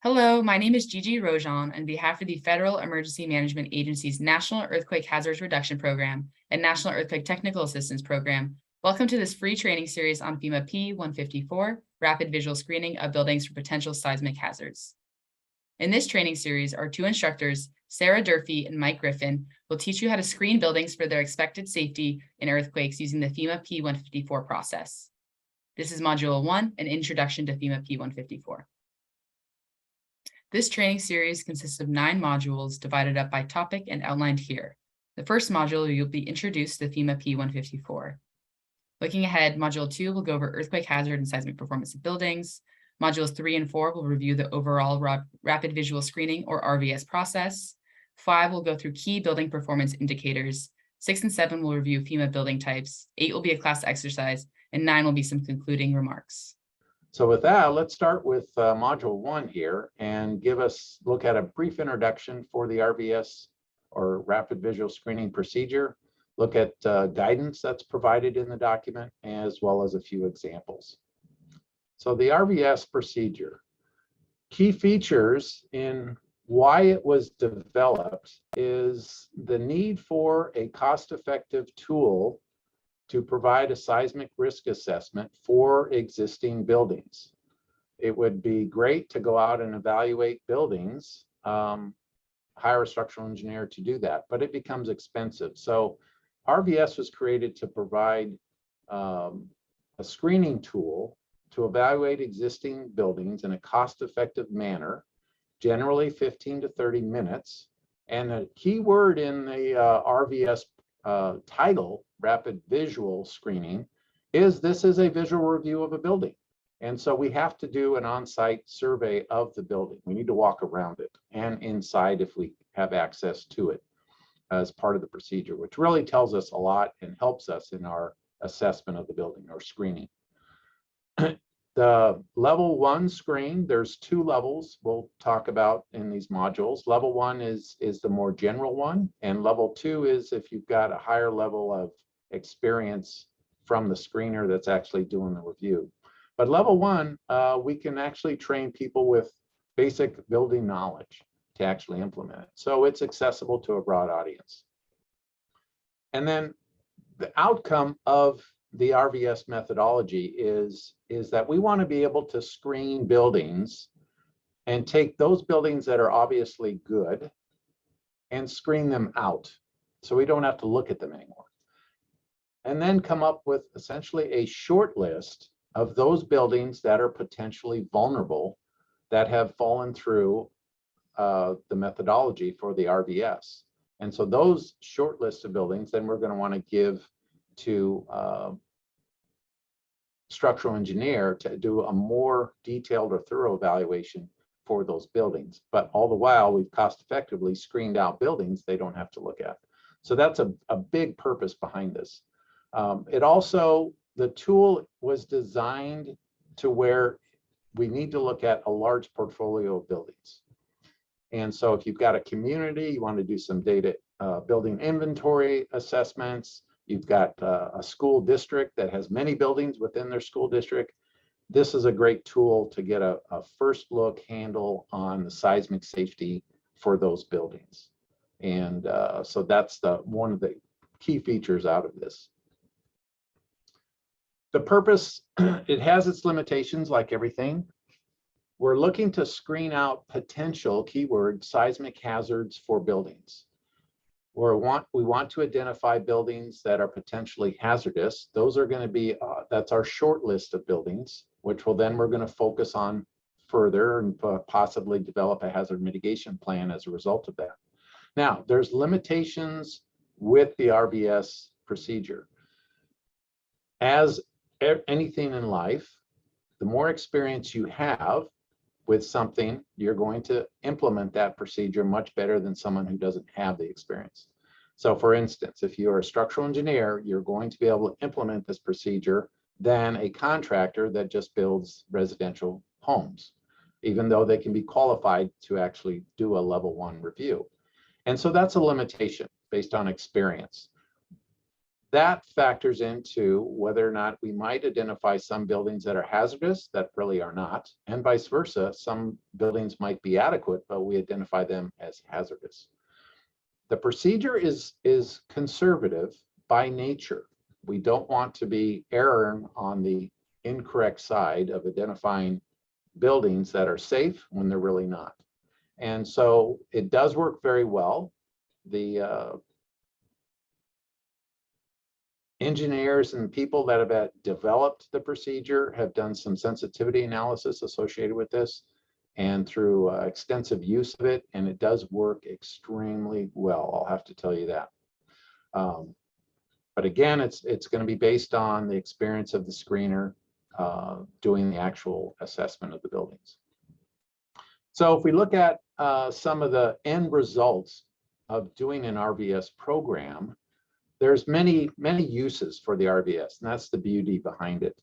Hello, my name is Gigi Rojan on behalf of the Federal Emergency Management Agency's National Earthquake Hazards Reduction Program and National Earthquake Technical Assistance Program. Welcome to this free training series on FEMA P-154, Rapid Visual Screening of Buildings for Potential Seismic Hazards. In this training series, our two instructors, Sarah Durfee and Mike Griffin, will teach you how to screen buildings for their expected safety in earthquakes using the FEMA P-154 process. This is Module 1, an introduction to FEMA P-154. This training series consists of 9 modules divided up by topic and outlined here. The first module, you'll be introduced to FEMA P-154. Looking ahead, Module 2 will go over earthquake hazard and seismic performance of buildings. Modules 3 and 4 will review the overall rapid visual screening or RVS process. 5 will go through key building performance indicators. 6 and 7 will review FEMA building types. 8 will be a class exercise, and 9 will be some concluding remarks. So with that, let's start with Module 1 here and look at a brief introduction for the RVS or Rapid Visual Screening procedure, look at guidance that's provided in the document, as well as a few examples. So the RVS procedure, key features in why it was developed is the need for a cost-effective tool to provide a seismic risk assessment for existing buildings. It would be great to go out and evaluate buildings, hire a structural engineer to do that, but it becomes expensive. So RVS was created to provide a screening tool to evaluate existing buildings in a cost-effective manner, generally 15 to 30 minutes. And a key word in the RVS title, Rapid Visual Screening, is this is a visual review of a building. And so we have to do an on-site survey of the building. We need to walk around it and inside if we have access to it as part of the procedure, which really tells us a lot and helps us in our assessment of the building or screening. The level 1 screen, there's 2 levels we'll talk about in these modules. Level 1 is the more general one, and level 2 is if you've got a higher level of experience from the screener that's actually doing the review. But level 1, we can actually train people with basic building knowledge to actually implement it. So it's accessible to a broad audience. And then the outcome of the RVS methodology is that we want to be able to screen buildings and take those buildings that are obviously good and screen them out so we don't have to look at them anymore. And then come up with essentially a short list of those buildings that are potentially vulnerable that have fallen through the methodology for the RVS. And so those short lists of buildings, then we're going to want to give to structural engineer to do a more detailed or thorough evaluation for those buildings. But all the while, we've cost effectively screened out buildings they don't have to look at. So that's a big purpose behind this. The tool was designed to where we need to look at a large portfolio of buildings. And so if you've got a community, you want to do some data building inventory assessments, you've got a school district that has many buildings within their school district, this is a great tool to get a first look handle on the seismic safety for those buildings. And so that's one of the key features out of this. The purpose, it has its limitations like everything. We're looking to screen out potential, keyword, seismic hazards for buildings. We want to identify buildings that are potentially hazardous. Those are going to be, that's our short list of buildings, which we're going to focus on further and possibly develop a hazard mitigation plan as a result of that. Now, there's limitations with the RVS procedure. As anything in life, the more experience you have with something, you're going to implement that procedure much better than someone who doesn't have the experience. So for instance, if you're a structural engineer, you're going to be able to implement this procedure than a contractor that just builds residential homes, even though they can be qualified to actually do a level 1 review. And so that's a limitation based on experience. that factors into whether or not we might identify some buildings that are hazardous that really are not, and vice versa. Some buildings might be adequate, but we identify them as hazardous. The procedure is conservative by nature. We don't want to be erring on the incorrect side of identifying buildings that are safe when they're really not. And so it does work very well. The engineers and people that have developed the procedure have done some sensitivity analysis associated with this, and through extensive use of it, and it does work extremely well. I'll have to tell you that. But again, it's going to be based on the experience of the screener doing the actual assessment of the buildings. So if we look at some of the end results of doing an RVS program, there's many uses for the RVS, and that's the beauty behind it.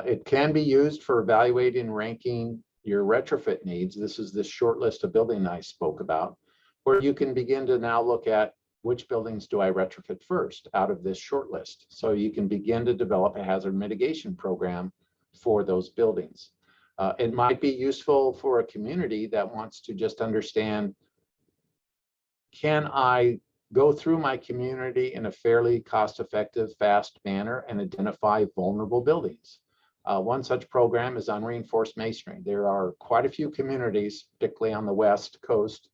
It can be used for evaluating and ranking your retrofit needs. This is the short list of buildings I spoke about, where you can begin to now look at which buildings do I retrofit first out of this short list. So you can begin to develop a hazard mitigation program for those buildings. It might be useful for a community that wants to just understand, can I go through my community in a fairly cost-effective, fast manner and identify vulnerable buildings? One such program is unreinforced masonry. There are quite a few communities, particularly on the West Coast,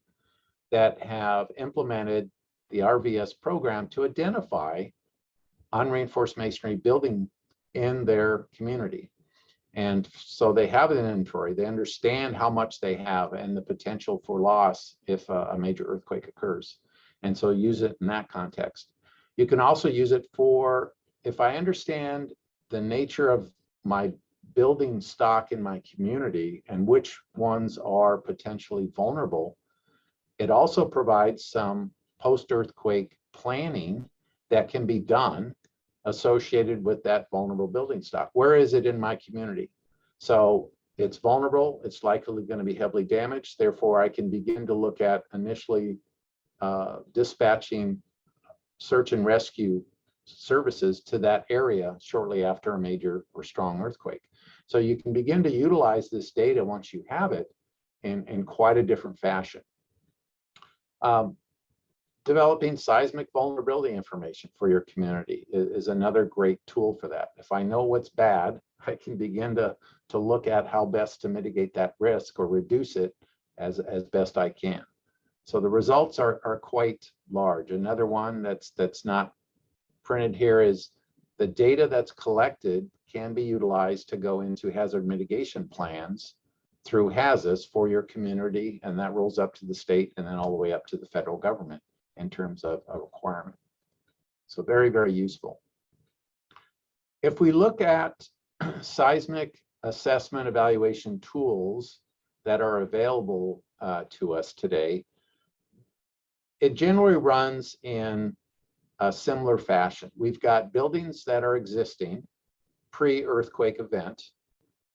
that have implemented the RVS program to identify unreinforced masonry building in their community. And so they have an inventory, they understand how much they have and the potential for loss if a major earthquake occurs. And so use it in that context. You can also use it for, if I understand the nature of my building stock in my community and which ones are potentially vulnerable, it also provides some post-earthquake planning that can be done associated with that vulnerable building stock. Where is it in my community? So it's vulnerable, it's likely going to be heavily damaged. Therefore, I can begin to look at initially dispatching search and rescue services to that area shortly after a major or strong earthquake. So you can begin to utilize this data once you have it in quite a different fashion. Developing seismic vulnerability information for your community is another great tool for that. If I know what's bad, I can begin to look at how best to mitigate that risk or reduce it as best I can. So the results are quite large. Another one that's not printed here is the data that's collected can be utilized to go into hazard mitigation plans through HAZUS for your community, and that rolls up to the state and then all the way up to the federal government in terms of a requirement. So very, very useful. If we look at seismic assessment evaluation tools that are available to us today, it generally runs in a similar fashion. We've got buildings that are existing pre-earthquake event,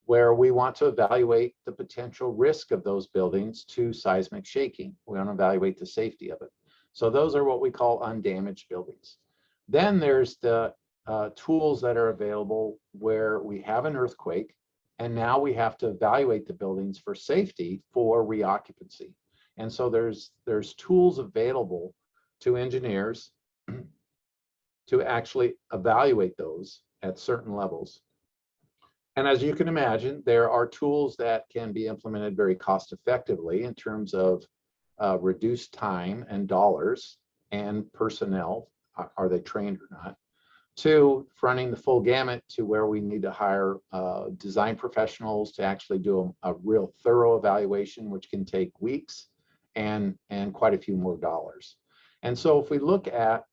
where we want to evaluate the potential risk of those buildings to seismic shaking. We want to evaluate the safety of it. So those are what we call undamaged buildings. Then there's the tools that are available where we have an earthquake, and now we have to evaluate the buildings for safety for reoccupancy. And so there's tools available to engineers to actually evaluate those at certain levels. And as you can imagine, there are tools that can be implemented very cost effectively in terms of reduced time and dollars and personnel, are they trained or not, to running the full gamut to where we need to hire design professionals to actually do a real thorough evaluation, which can take weeks and quite a few more dollars. And so if we look at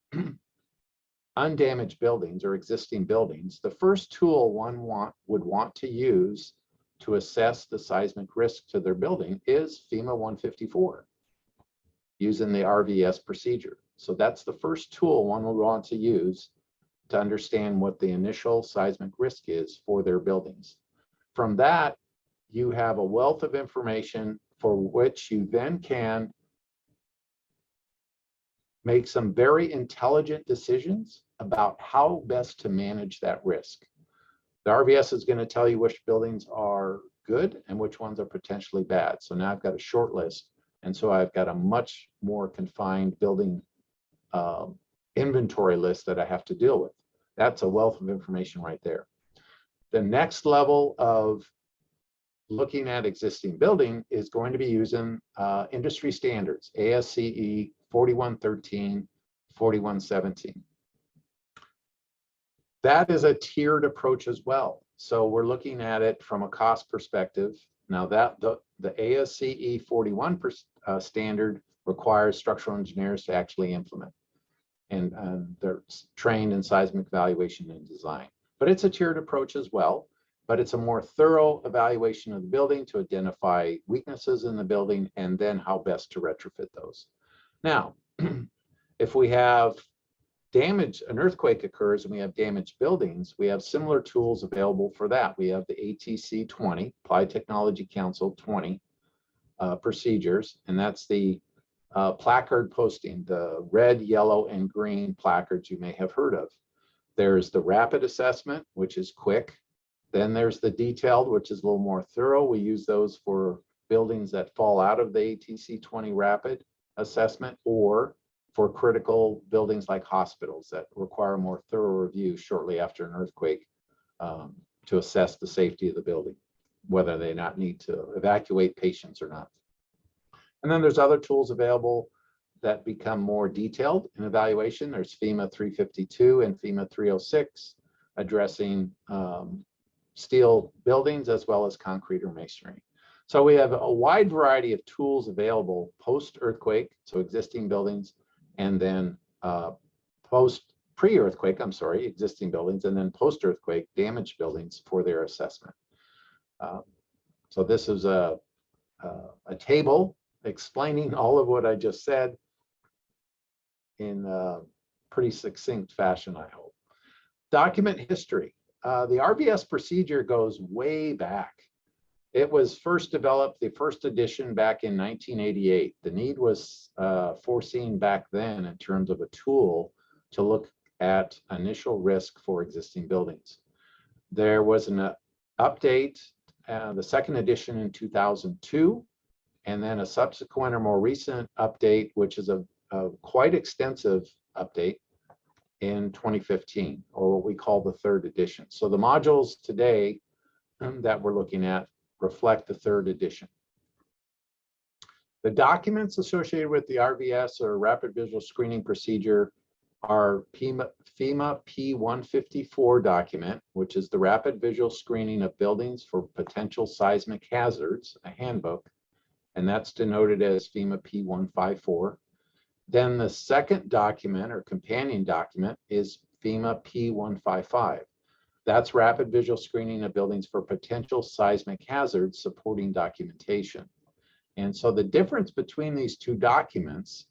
undamaged buildings or existing buildings, the first tool one would want to use to assess the seismic risk to their building is FEMA 154, using the RVS procedure. So that's the first tool one will want to use to understand what the initial seismic risk is for their buildings. From that, you have a wealth of information for which you then can make some very intelligent decisions about how best to manage that risk. The RVS is going to tell you which buildings are good and which ones are potentially bad. So now I've got a short list, and so I've got a much more confined building inventory list that I have to deal with. That's a wealth of information right there. The next level of looking at existing building is going to be using industry standards, ASCE 4113, 4117. That is a tiered approach as well. So we're looking at it from a cost perspective. Now that the ASCE 41 standard requires structural engineers to actually implement, and they're trained in seismic evaluation and design. But it's a tiered approach as well, but it's a more thorough evaluation of the building to identify weaknesses in the building and then how best to retrofit those. Now, if we have damage, an earthquake occurs and we have damaged buildings, we have similar tools available for that. We have the ATC 20, Applied Technology Council 20 procedures, and that's the placard posting, the red, yellow, and green placards you may have heard of. There's the rapid assessment, which is quick. Then there's the detailed, which is a little more thorough. We use those for buildings that fall out of the ATC 20 rapid assessment, or for critical buildings like hospitals that require a more thorough review shortly after an earthquake to assess the safety of the building, whether they not need to evacuate patients or not. And then there's other tools available that become more detailed in evaluation. There's FEMA 352 and FEMA 306 addressing steel buildings as well as concrete or masonry. So we have a wide variety of tools available post-earthquake, so existing buildings, and then pre-earthquake, existing buildings, and then post-earthquake damaged buildings for their assessment. So this is a table explaining all of what I just said in a pretty succinct fashion, I hope. Document history. The RVS procedure goes way back. It was first developed, the first edition, back in 1988. The need was foreseen back then in terms of a tool to look at initial risk for existing buildings. There was an update, the second edition in 2002, and then a subsequent or more recent update, which is a quite extensive update in 2015, or what we call the third edition. So the modules today that we're looking at reflect the third edition. The documents associated with the RVS, or Rapid Visual Screening Procedure, are FEMA P-154 document, which is the Rapid Visual Screening of Buildings for Potential Seismic Hazards, a handbook, and that's denoted as FEMA P-154. Then the second document, or companion document, is FEMA P-155. That's Rapid Visual Screening of Buildings for Potential Seismic Hazards supporting documentation. And so the difference between these two documents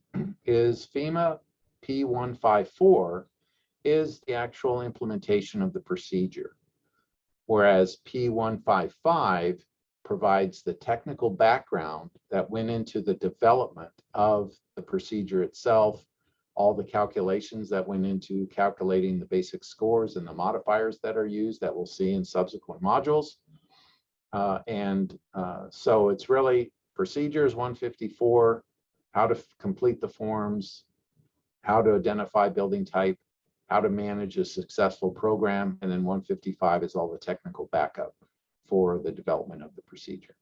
is FEMA P-154 is the actual implementation of the procedure, whereas P-155 provides the technical background that went into the development of the procedure itself, all the calculations that went into calculating the basic scores and the modifiers that are used that we'll see in subsequent modules. So it's really procedures 154, how to complete the forms, how to identify building type, how to manage a successful program, and then 155 is all the technical backup for the development of the procedure.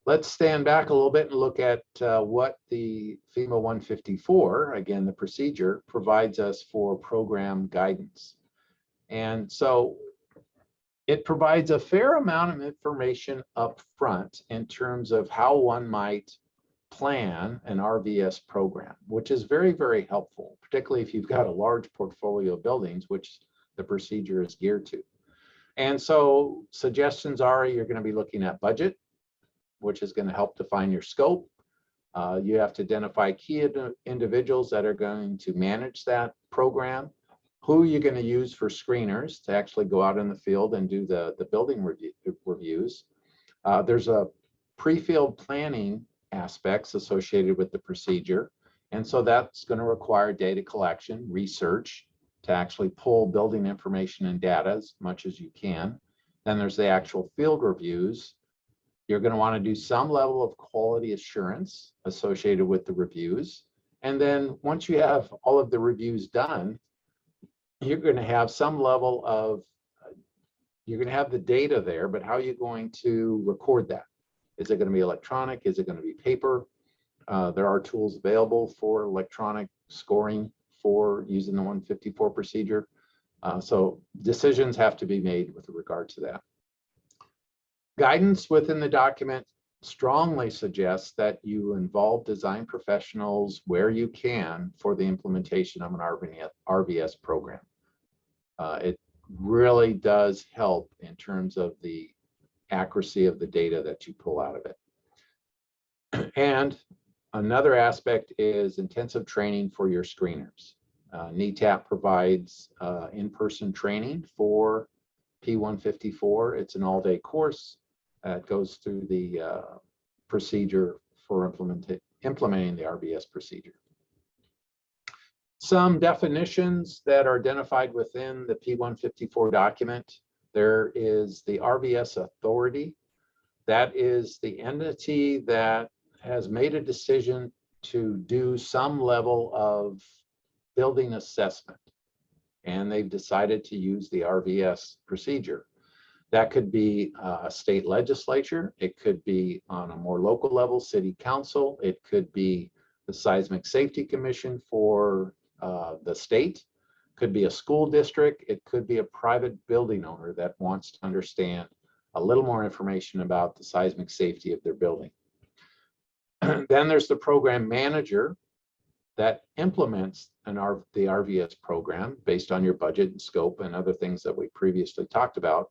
Let's stand back a little bit and look at what the FEMA 154, again, the procedure, provides us for program guidance. And so it provides a fair amount of information up front in terms of how one might plan an RVS program, which is very, very helpful, particularly if you've got a large portfolio of buildings, which the procedure is geared to. And so suggestions are, you're going to be looking at budget, which is going to help define your scope. You have to identify key individuals that are going to manage that program. Who you're going to use for screeners to actually go out in the field and do the building reviews. There's a pre-field planning aspects associated with the procedure. And so that's going to require data collection, research to actually pull building information and data as much as you can. Then there's the actual field reviews. You're going to want to do some level of quality assurance associated with the reviews. And then once you have all of the reviews done, you're going to have some level of, you're going to have the data there, but how are you going to record that? Is it going to be electronic? Is it going to be paper? There are tools available for electronic scoring for using the 154 procedure. So decisions have to be made with regard to that. Guidance within the document strongly suggests that you involve design professionals where you can for the implementation of an RVS program. It really does help in terms of the accuracy of the data that you pull out of it. And another aspect is intensive training for your screeners. NETAP provides in-person training for P-154. It's an all-day course that goes through the procedure for implementing the RVS procedure. Some definitions that are identified within the P-154 document. There is the RVS authority. That is the entity that has made a decision to do some level of building assessment, and they've decided to use the RVS procedure. That could be a state legislature. It could be on a more local level, city council. It could be the Seismic Safety Commission for the state. Could be a school district. It could be a private building owner that wants to understand a little more information about the seismic safety of their building. Then there's the program manager that implements the RVS program based on your budget and scope and other things that we previously talked about.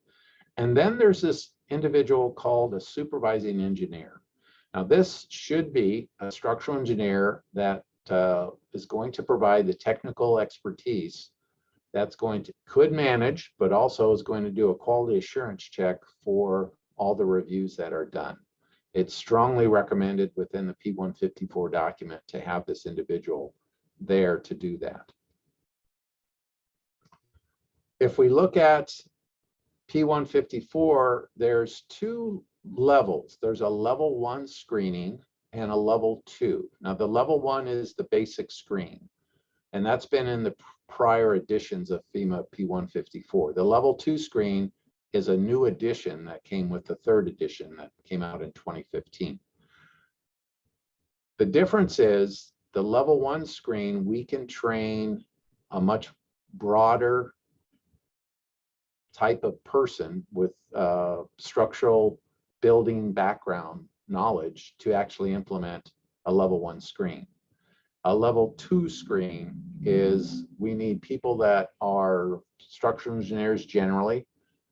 And then there's this individual called a supervising engineer. Now, this should be a structural engineer that is going to provide the technical expertise that's could manage, but also is going to do a quality assurance check for all the reviews that are done. It's strongly recommended within the P-154 document to have this individual there to do that. If we look at P-154, there's two levels. There's a level 1 screening and a level 2. Now, the level 1 is the basic screen, and that's been in the prior editions of FEMA P-154. The level 2 screen is a new edition that came with the 3rd edition that came out in 2015. The difference is the level 1 screen, we can train a much broader type of person with structural building background knowledge to actually implement a level 1 screen. A level 2 screen is we need people that are structural engineers generally,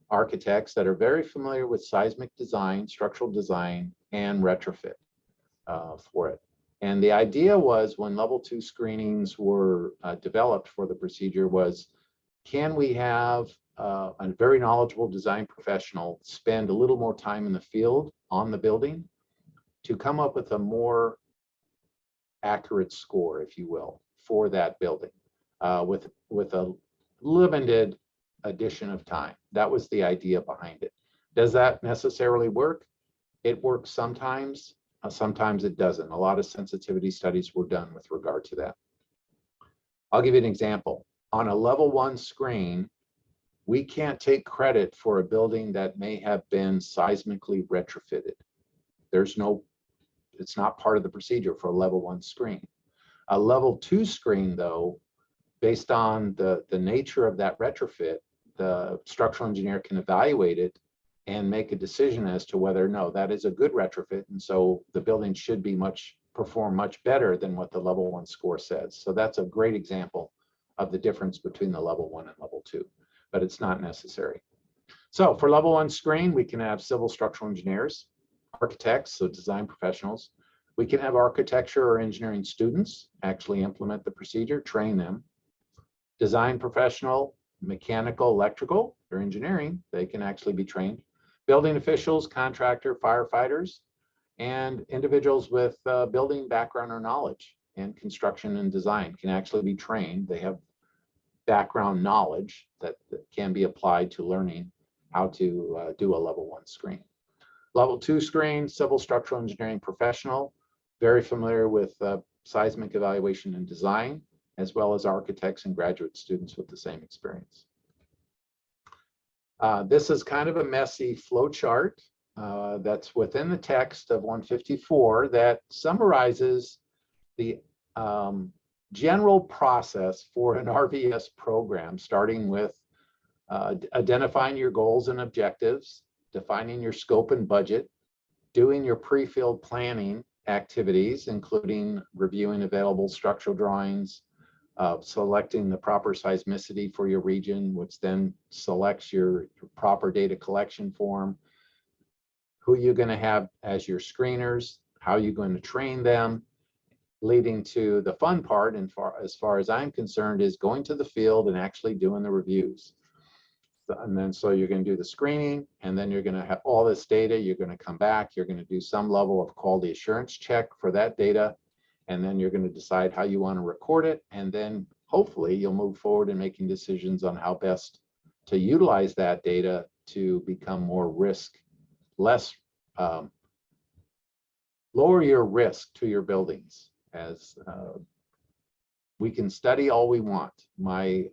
architects that are very familiar with seismic design, structural design, and retrofit for it. And the idea was when level 2 screenings were developed for the procedure was, can we have a very knowledgeable design professional spend a little more time in the field on the building to come up with a more accurate score, if you will, for that building with a limited addition of time. That was the idea behind it. Does that necessarily work? It works sometimes, sometimes it doesn't. A lot of sensitivity studies were done with regard to that. I'll give you an example. On a level 1 screen, we can't take credit for a building that may have been seismically retrofitted. It's not part of the procedure for a level 1 screen. A level 2 screen, though, based on the nature of that retrofit, the structural engineer can evaluate it and make a decision as to whether or no that is a good retrofit, and so the building should be perform much better than what the level 1 score says. So that's a great example of the difference between the level 1 and level 2, but it's not necessary. So for level 1 screen, we can have civil structural engineers, architects, so design professionals. We can have architecture or engineering students actually implement the procedure, train them. Design professional, mechanical, electrical, or engineering, they can actually be trained. Building officials, contractor, firefighters, and individuals with building background or knowledge. and construction and design can actually be trained. They have background knowledge that can be applied to learning how to do a level 1 screen. Level 2 screen, civil structural engineering professional, very familiar with seismic evaluation and design, as well as architects and graduate students with the same experience. This is kind of a messy flow chart that's within the text of 154 that summarizes the general process for an RVS program, starting with identifying your goals and objectives, defining your scope and budget, doing your pre-field planning activities, including reviewing available structural drawings, selecting the proper seismicity for your region, which then selects your proper data collection form, who you're going to have as your screeners, how you're going to train them, leading to the fun part, and as far as I'm concerned, is going to the field and actually doing the reviews. And then so you're going to do the screening, and then you're going to have all this data. You're going to come back, you're going to do some level of quality assurance check for that data, and then you're going to decide how you want to record it, and then hopefully you'll move forward in making decisions on how best to utilize that data to become more lower your risk to your buildings. As we can study all we want. My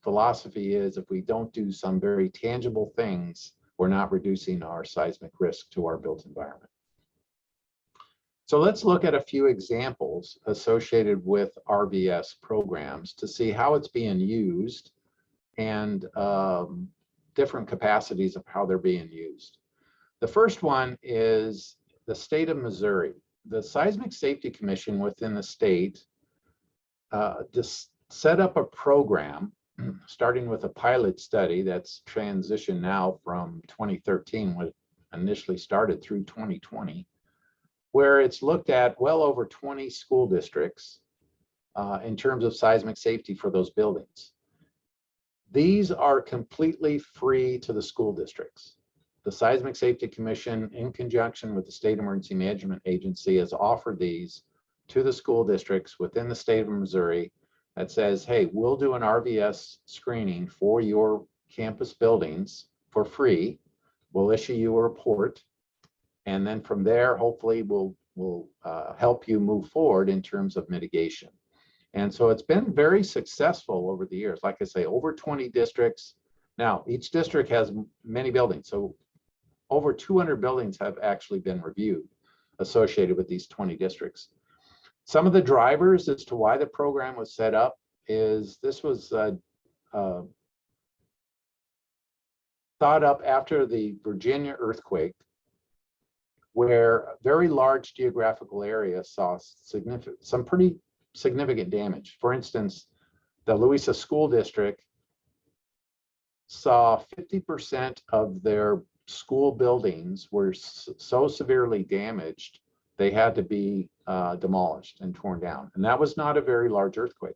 philosophy is if we don't do some very tangible things, we're not reducing our seismic risk to our built environment. So let's look at a few examples associated with RVS programs to see how it's being used and different capacities of how they're being used. The first one is the state of Missouri. The Seismic Safety Commission within the state just set up a program starting with a pilot study that's transitioned now from 2013, when it initially started, through 2020, where it's looked at well over 20 school districts in terms of seismic safety for those buildings. These are completely free to the school districts. The Seismic Safety Commission, in conjunction with the State Emergency Management Agency, has offered these to the school districts within the state of Missouri that says, hey, we'll do an RVS screening for your campus buildings for free. We'll issue you a report. And then from there, hopefully we'll help you move forward in terms of mitigation. And so it's been very successful over the years. Like I say, over 20 districts. Now, each district has many buildings. So over 200 buildings have actually been reviewed associated with these 20 districts. Some of the drivers as to why the program was set up is this was thought up after the Virginia earthquake, where very large geographical areas saw some pretty significant damage. For instance, the Louisa School District saw 50% of their school buildings were so severely damaged they had to be demolished and torn down. And that was not a very large earthquake.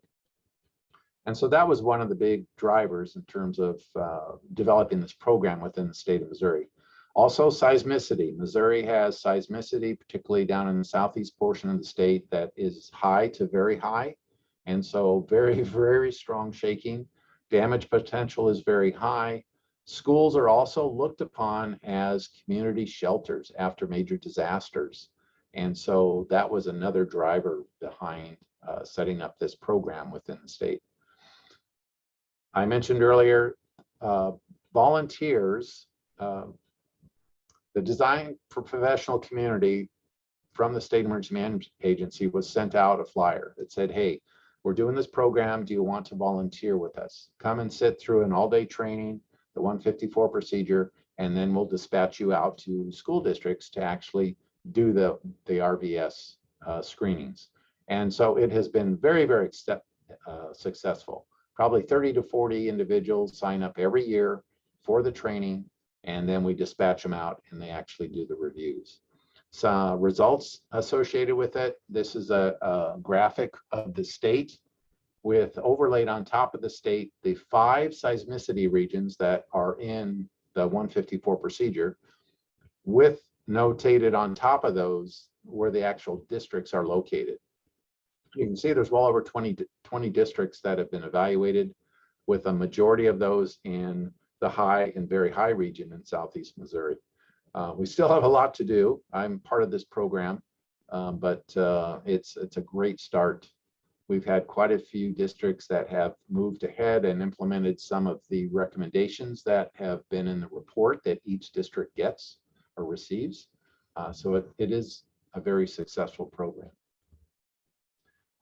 And so that was one of the big drivers in terms of developing this program within the state of Missouri. Also, seismicity. Missouri has seismicity, particularly down in the southeast portion of the state, that is high to very high. And so very, very strong shaking. Damage potential is very high. Schools are also looked upon as community shelters after major disasters. And so that was another driver behind setting up this program within the state. I mentioned earlier, volunteers, the design professional community from the State Emergency Management Agency was sent out a flyer that said, hey, we're doing this program. Do you want to volunteer with us? Come and sit through an all-day training, the 154 procedure, and then we'll dispatch you out to school districts to actually do the RVS screenings. And so it has been very, very successful. Probably 30 to 40 individuals sign up every year for the training, and then we dispatch them out and they actually do the reviews. Some results associated with it. This is a graphic of the state with overlaid on top of the state the 5 seismicity regions that are in the 154 procedure, with notated on top of those where the actual districts are located. You can see there's well over 20 districts that have been evaluated, with a majority of those in the high and very high region in Southeast Missouri. We still have a lot to do. I'm part of this program, but it's a great start. We've had quite a few districts that have moved ahead and implemented some of the recommendations that have been in the report that each district gets or receives. So it is a very successful program.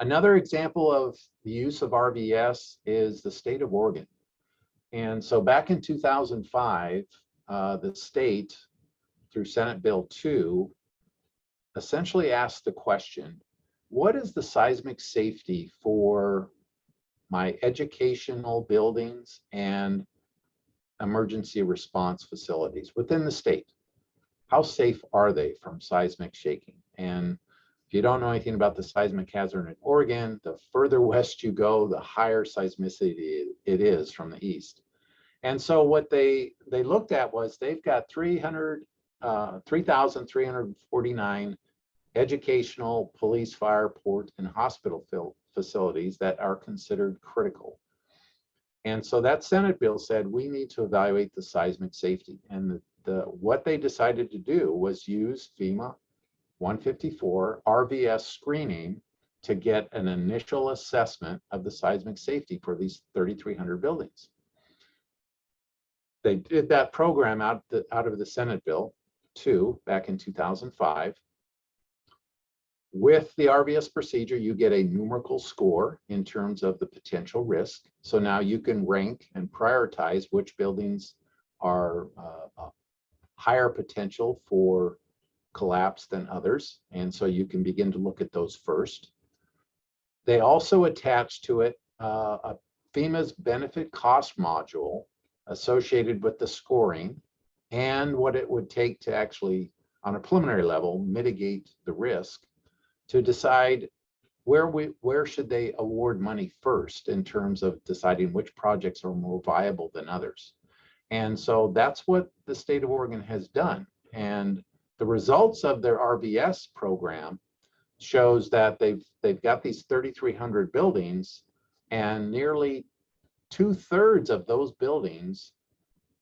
Another example of the use of RVS is the state of Oregon. And so back in 2005, the state, through Senate Bill 2, essentially asked the question, what is the seismic safety for my educational buildings and emergency response facilities within the state? How safe are they from seismic shaking? And if you don't know anything about the seismic hazard in Oregon, the further west you go, the higher seismicity it is from the east. And so what they looked at was they've got 3,349 educational, police, fire, port, and hospital facilities that are considered critical. And so that Senate bill said we need to evaluate the seismic safety. And what they decided to do was use FEMA 154 RVS screening to get an initial assessment of the seismic safety for these 3,300 buildings. They did that program out of the Senate Bill 2 back in 2005. With the RVS procedure, you get a numerical score in terms of the potential risk. So now you can rank and prioritize which buildings are higher potential for collapse than others. And so you can begin to look at those first. They also attach to it FEMA's benefit cost module associated with the scoring and what it would take to actually, on a preliminary level, mitigate the risk, to decide where should they award money first in terms of deciding which projects are more viable than others. And so that's what the state of Oregon has done. And the results of their RVS program shows that they've got these 3,300 buildings, and nearly 2/3 of those buildings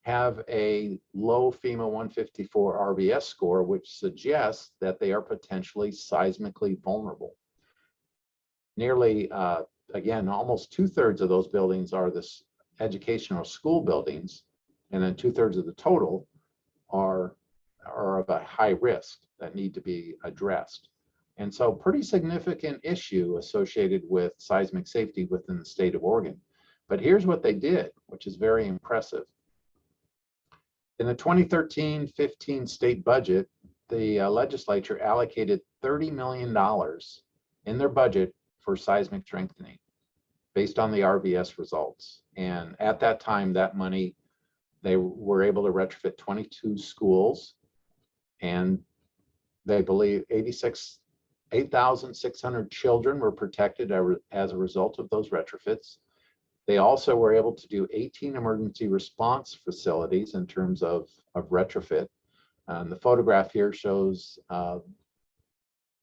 have a low FEMA 154 RVS score, which suggests that they are potentially seismically vulnerable. Nearly, again, almost 2/3 of those buildings are this educational school buildings, and then 2/3 of the total are of a high risk that need to be addressed. And so pretty significant issue associated with seismic safety within the state of Oregon. But here's what they did, which is very impressive. In the 2013-15 state budget, the legislature allocated $30 million in their budget for seismic strengthening based on the RVS results. And at that time, that money, they were able to retrofit 22 schools, and they believe 8,600 children were protected as a result of those retrofits. They also were able to do 18 emergency response facilities in terms of retrofit. The photograph here shows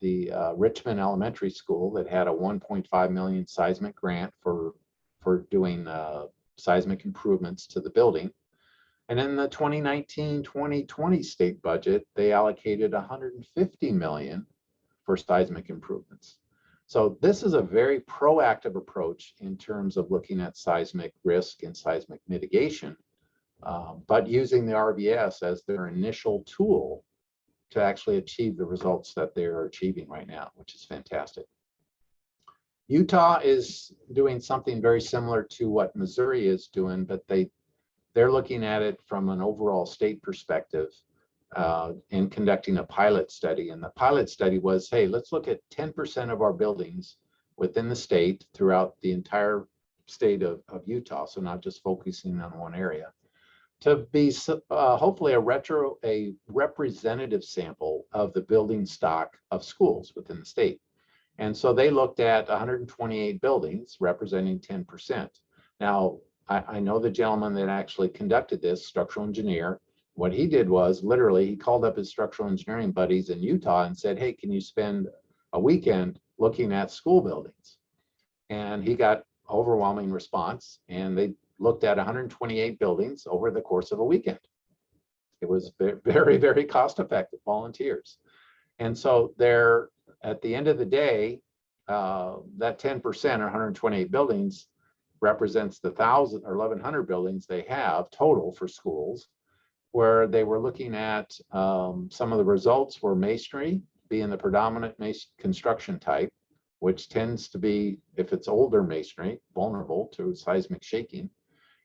the Richmond Elementary School that had a $1.5 million seismic grant for doing seismic improvements to the building. And in the 2019-2020 state budget, they allocated $150 million for seismic improvements. So this is a very proactive approach in terms of looking at seismic risk and seismic mitigation, but using the RVS as their initial tool to actually achieve the results that they're achieving right now, which is fantastic. Utah is doing something very similar to what Missouri is doing, but they're looking at it from an overall state perspective in conducting a pilot study. And the pilot study was, hey, let's look at 10% of our buildings within the state throughout the entire state of Utah, so not just focusing on one area, to be hopefully a representative sample of the building stock of schools within the state. And so they looked at 128 buildings representing 10%. Now, I know the gentleman that actually conducted this, structural engineer. What he did was literally he called up his structural engineering buddies in Utah and said, hey, can you spend a weekend looking at school buildings. And he got overwhelming response, and they looked at 128 buildings over the course of a weekend. It was very, very cost effective, volunteers. And so there, at the end of the day, that 10% or 128 buildings represents the 1,000 or 1,100 buildings they have total for schools, where they were looking at some of the results were masonry being the predominant construction type, which tends to be, if it's older masonry, vulnerable to seismic shaking.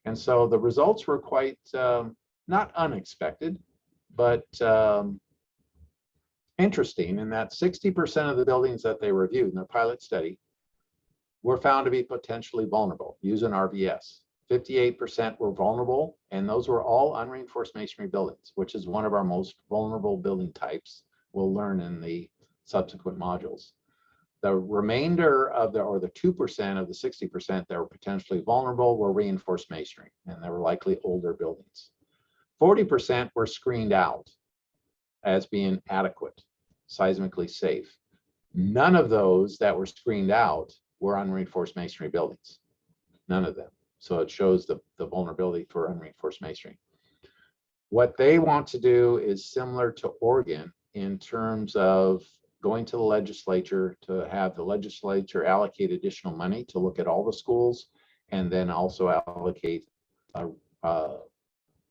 And so the results were quite not unexpected, but interesting in that 60% of the buildings that they reviewed in their pilot study were found to be potentially vulnerable using RVS. 58% were vulnerable, and those were all unreinforced masonry buildings, which is one of our most vulnerable building types. We'll learn in the subsequent modules. The remainder of the 2% of the 60% that were potentially vulnerable were reinforced masonry, and they were likely older buildings. 40% were screened out as being adequate, seismically safe. None of those that were screened out were unreinforced masonry buildings. None of them. So it shows the vulnerability for unreinforced masonry. What they want to do is similar to Oregon in terms of going to the legislature to have the legislature allocate additional money to look at all the schools, and then also allocate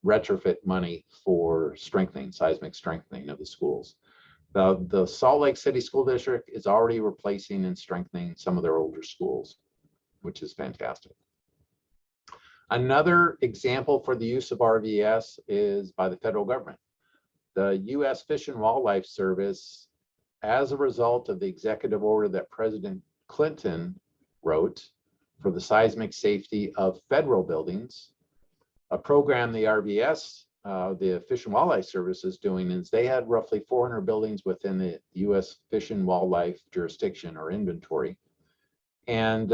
retrofit money for strengthening, seismic strengthening of the schools. The Salt Lake City School District is already replacing and strengthening some of their older schools, which is fantastic. Another example for the use of RVS is by the federal government. The U.S. Fish and Wildlife Service, as a result of the executive order that President Clinton wrote for the seismic safety of federal buildings, a program the RVS, the Fish and Wildlife Service is doing is they had roughly 400 buildings within the U.S. Fish and Wildlife jurisdiction or inventory. And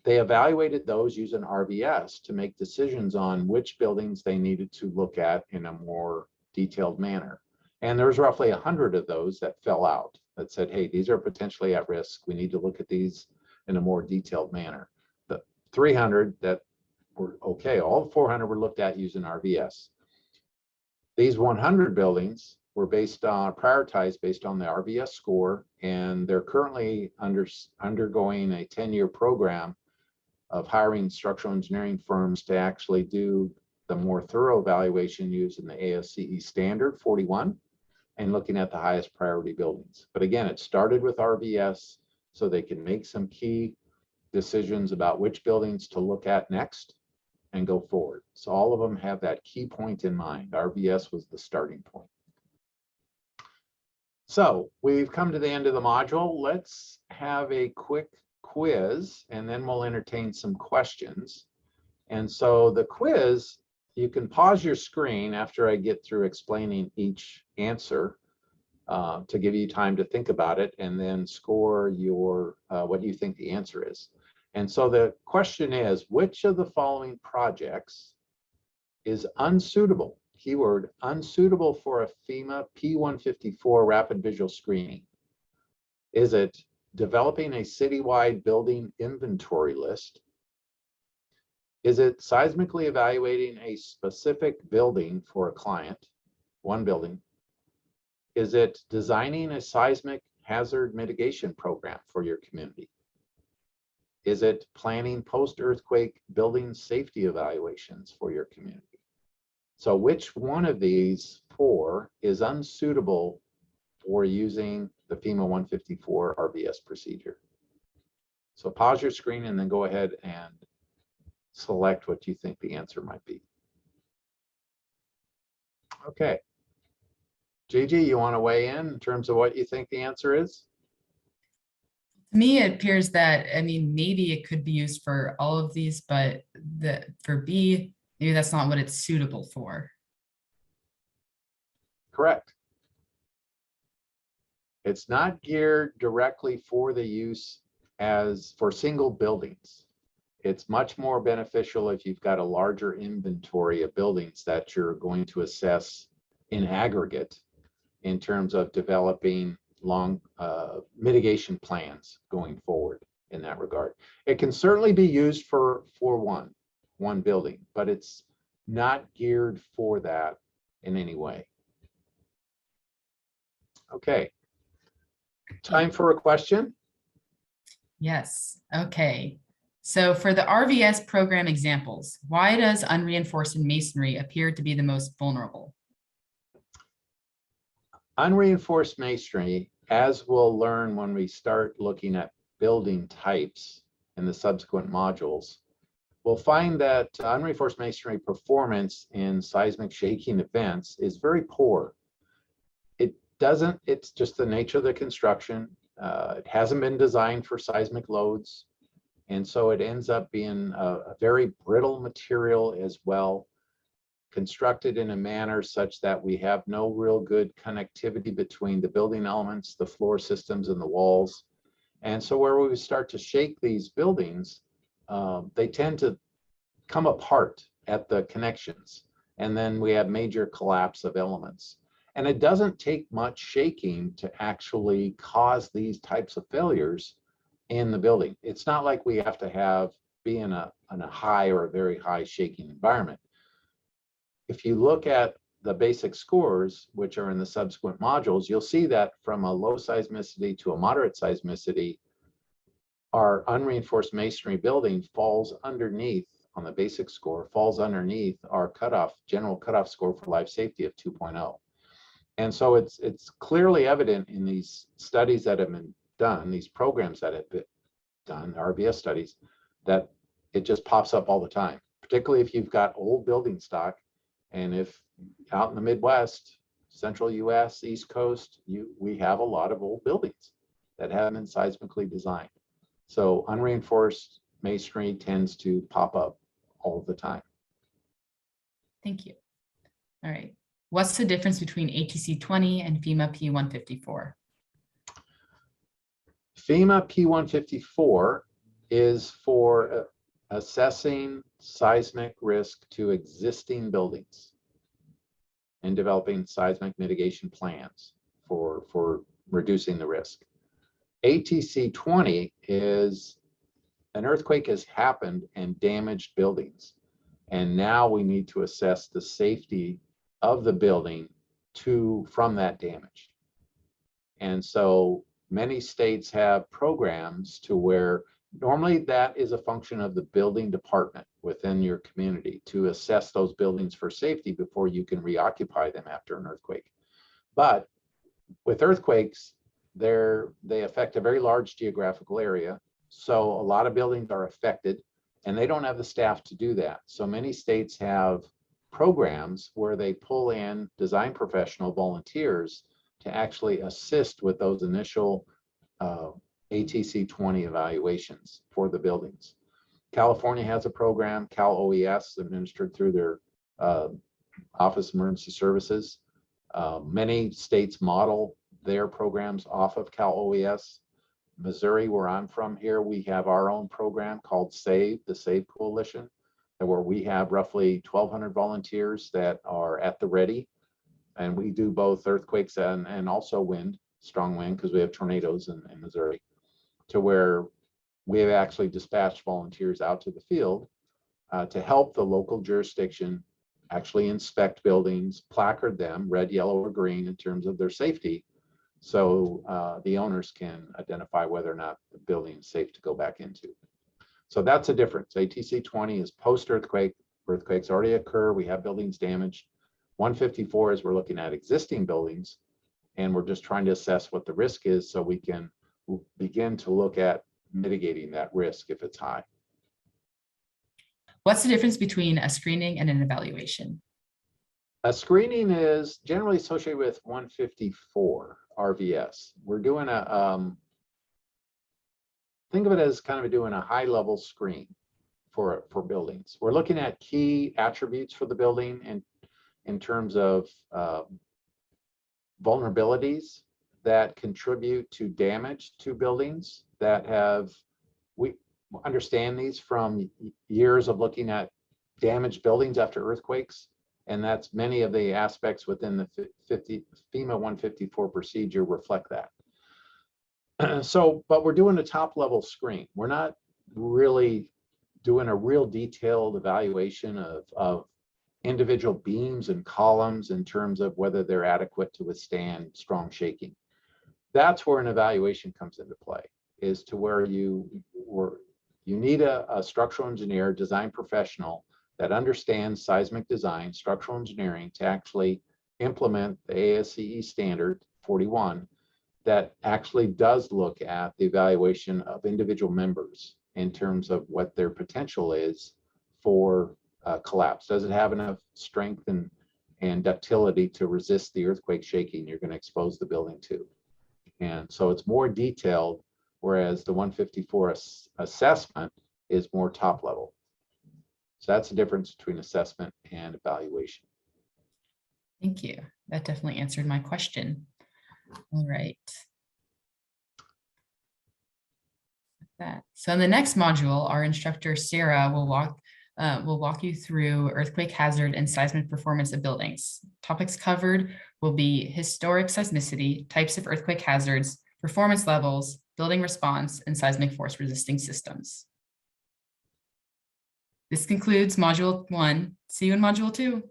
they evaluated those using RVS to make decisions on which buildings they needed to look at in a more detailed manner. And there was roughly 100 of those that fell out that said, hey, these are potentially at risk. We need to look at these in a more detailed manner. The 300 that were okay, all 400 were looked at using RVS. These 100 buildings were prioritized based on the RVS score, and they're currently undergoing a 10-year program of hiring structural engineering firms to actually do the more thorough evaluation using the ASCE standard 41 and looking at the highest priority buildings. But again, it started with RVS so they can make some key decisions about which buildings to look at next and go forward. So all of them have that key point in mind. RVS was the starting point. So we've come to the end of the module. Let's have a quick quiz, and then we'll entertain some questions. And so the quiz, you can pause your screen after I get through explaining each answer to give you time to think about it, and then score your what you think the answer is. And so the question is, which of the following projects is unsuitable, keyword unsuitable, for a FEMA P-154 rapid visual screening? Is it developing a citywide building inventory list? Is it seismically evaluating a specific building for a client, one building? Is it designing a seismic hazard mitigation program for your community? Is it planning post-earthquake building safety evaluations for your community? So which one of these four is unsuitable for using the FEMA 154 RVS procedure? So pause your screen and then go ahead and select what you think the answer might be. Okay. Gigi, you want to weigh in terms of what you think the answer is? To me, it appears that, I mean, maybe it could be used for all of these, but for B, maybe that's not what it's suitable for. Correct. It's not geared directly for the use as for single buildings. It's much more beneficial if you've got a larger inventory of buildings that you're going to assess in aggregate in terms of developing long mitigation plans going forward in that regard. It can certainly be used for one building, but it's not geared for that in any way. Okay, time for a question. Yes, okay. So for the RVS program examples, why does unreinforced masonry appear to be the most vulnerable? Unreinforced masonry, as we'll learn when we start looking at building types in the subsequent modules, we'll find that unreinforced masonry performance in seismic shaking events is very poor. It's just the nature of the construction. It hasn't been designed for seismic loads. And so it ends up being a very brittle material as well, constructed in a manner such that we have no real good connectivity between the building elements, the floor systems, and the walls. And so where we start to shake these buildings, they tend to come apart at the connections. And then we have major collapse of elements. And it doesn't take much shaking to actually cause these types of failures in the building. It's not like we have to be in a high or a very high shaking environment. If you look at the basic scores, which are in the subsequent modules, you'll see that from a low seismicity to a moderate seismicity, our unreinforced masonry building falls underneath, on the basic score, falls underneath our general cutoff score for life safety of 2.0. And so it's clearly evident in these studies that have been done, these programs that have been done, RVS studies, that it just pops up all the time, particularly if you've got old building stock. And if out in the Midwest, central US, East Coast, we have a lot of old buildings that haven't been seismically designed. So unreinforced masonry tends to pop up all the time. Thank you. All right. What's the difference between ATC 20 and FEMA P-154? FEMA P-154 is for assessing seismic risk to existing buildings and developing seismic mitigation plans for reducing the risk. ATC 20 is an earthquake has happened and damaged buildings. And now we need to assess the safety of the building from that damage. And so many states have programs to where normally that is a function of the building department within your community to assess those buildings for safety before you can reoccupy them after an earthquake. But with earthquakes, they affect a very large geographical area. So a lot of buildings are affected and they don't have the staff to do that. So many states have programs where they pull in design professional volunteers to actually assist with those initial ATC 20 evaluations for the buildings. California has a program, Cal OES, administered through their Office of Emergency Services. Many states model their programs off of Cal OES. Missouri, where I'm from here, we have our own program called SAVE, the SAVE Coalition, where we have roughly 1,200 volunteers that are at the ready. And we do both earthquakes and also wind, strong wind, because we have tornadoes in Missouri, to where we have actually dispatched volunteers out to the field to help the local jurisdiction actually inspect buildings, placard them, red, yellow, or green in terms of their safety, so the owners can identify whether or not the building is safe to go back into. So that's a difference. ATC 20 is post-earthquake. Earthquakes already occur. We have buildings damaged. 154 is we're looking at existing buildings, and we're just trying to assess what the risk is so we can begin to look at mitigating that risk if it's high. What's the difference between a screening and an evaluation? A screening is generally associated with 154 RVS. We're doing think of it as kind of doing a high-level screen for buildings. We're looking at key attributes for the building and in terms of vulnerabilities that contribute to damage to buildings that we understand these from years of looking at damaged buildings after earthquakes. And that's many of the aspects within the FEMA 154 procedure reflect that. But we're doing a top level screen. We're not really doing a real detailed evaluation of individual beams and columns in terms of whether they're adequate to withstand strong shaking. That's where an evaluation comes into play, is to where you need a structural engineer, design professional that understands seismic design, structural engineering, to actually implement the ASCE standard 41 that actually does look at the evaluation of individual members in terms of what their potential is for collapse. Does it have enough strength and ductility to resist the earthquake shaking you're going to expose the building to? And so it's more detailed, whereas the 154 assessment is more top level. So that's the difference between assessment and evaluation. Thank you. That definitely answered my question. All right. So in the next module, our instructor, Sarah, will walk you through earthquake hazard and seismic performance of buildings. Topics covered will be historic seismicity, types of earthquake hazards, performance levels, building response, and seismic force resisting systems. This concludes Module 1. See you in Module 2.